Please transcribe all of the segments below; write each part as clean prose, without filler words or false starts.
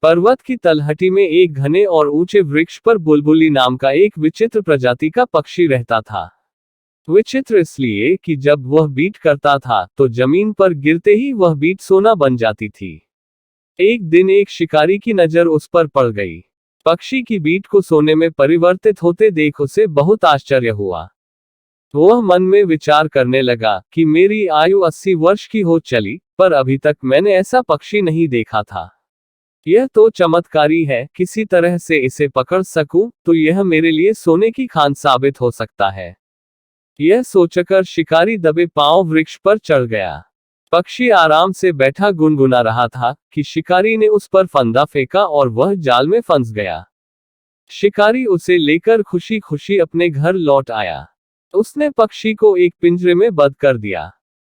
पर्वत की तलहटी में एक घने और ऊंचे वृक्ष पर बुलबुली नाम का एक विचित्र प्रजाति का पक्षी रहता था। विचित्र इसलिए कि जब वह बीट करता था तो जमीन पर गिरते ही वह बीट सोना बन जाती थी। एक दिन एक शिकारी की नजर उस पर पड़ गई। पक्षी की बीट को सोने में परिवर्तित होते देख उसे बहुत आश्चर्य हुआ। वह मन में विचार करने लगा कि मेरी आयु 80 वर्ष की हो चली, पर अभी तक मैंने ऐसा पक्षी नहीं देखा था। यह तो चमत्कारी है, किसी तरह से इसे पकड़ सकूं तो यह मेरे लिए सोने की खान साबित हो सकता है। यह सोचकर शिकारी दबे पांव वृक्ष पर चढ़ गया। पक्षी आराम से बैठा गुनगुना रहा था कि शिकारी ने उस पर फंदा फेंका और वह जाल में फंस गया। शिकारी उसे लेकर खुशी खुशी अपने घर लौट आया। उसने पक्षी को एक पिंजरे में बंद कर दिया।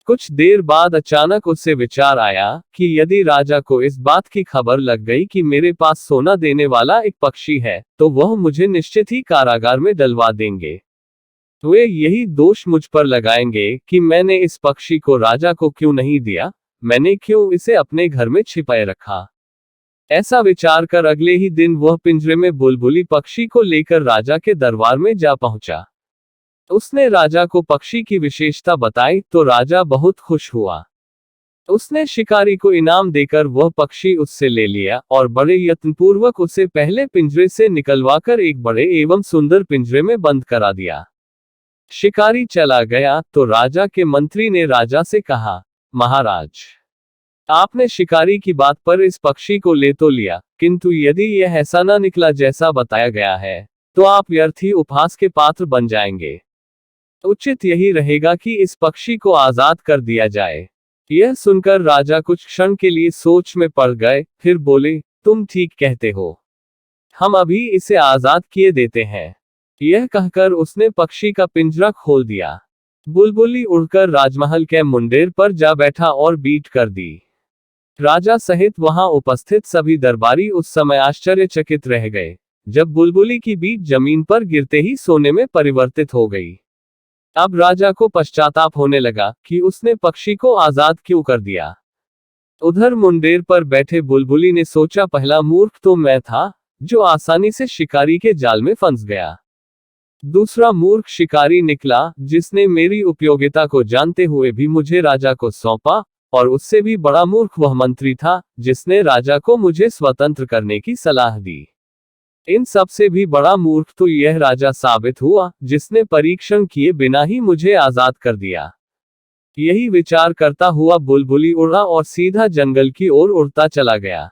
कुछ देर बाद अचानक उसे विचार आया कि यदि राजा को इस बात की खबर लग गई कि मेरे पास सोना देने वाला एक पक्षी है, तो वह मुझे निश्चित ही कारागार में डलवा देंगे। वे यही दोष मुझ पर लगाएंगे कि मैंने इस पक्षी को राजा को क्यों नहीं दिया, मैंने क्यों इसे अपने घर में छिपाए रखा। ऐसा विचार कर अगले ही दिन वह पिंजरे में बुलबुली पक्षी को लेकर राजा के दरबार में जा पहुंचा। उसने राजा को पक्षी की विशेषता बताई तो राजा बहुत खुश हुआ। उसने शिकारी को इनाम देकर वह पक्षी उससे ले लिया और बड़े यत्नपूर्वक उसे पहले पिंजरे से निकलवाकर एक बड़े एवं सुंदर पिंजरे में बंद करा दिया। शिकारी चला गया तो राजा के मंत्री ने राजा से कहा, महाराज, आपने शिकारी की बात पर इस पक्षी को ले तो लिया, किंतु यदि यह ऐसा न निकला जैसा बताया गया है, तो आप व्यर्थ ही उपहास के पात्र बन जाएंगे। उचित यही रहेगा कि इस पक्षी को आजाद कर दिया जाए। यह सुनकर राजा कुछ क्षण के लिए सोच में पड़ गए, फिर बोले, तुम ठीक कहते हो, हम अभी इसे आजाद किए देते हैं। यह कहकर उसने पक्षी का पिंजरा खोल दिया। बुलबुली उड़कर राजमहल के मुंडेर पर जा बैठा और बीट कर दी। राजा सहित वहां उपस्थित सभी दरबारी उस समय आश्चर्यचकित रह गए, जब बुलबुली की बीट जमीन पर गिरते ही सोने में परिवर्तित हो गई। अब राजा को पश्चाताप होने लगा कि उसने पक्षी को आजाद क्यों कर दिया। उधर मुंडेर पर बैठे बुलबुली ने सोचा, पहला मूर्ख तो मैं था जो आसानी से शिकारी के जाल में फंस गया। दूसरा मूर्ख शिकारी निकला जिसने मेरी उपयोगिता को जानते हुए भी मुझे राजा को सौंपा, और उससे भी बड़ा मूर्ख वह मंत्री था जिसने राजा को मुझे स्वतंत्र करने की सलाह दी। इन सब से भी बड़ा मूर्ख तो यह राजा साबित हुआ जिसने परीक्षण किए बिना ही मुझे आजाद कर दिया। यही विचार करता हुआ बुलबुली उड़ा और सीधा जंगल की ओर उड़ता चला गया।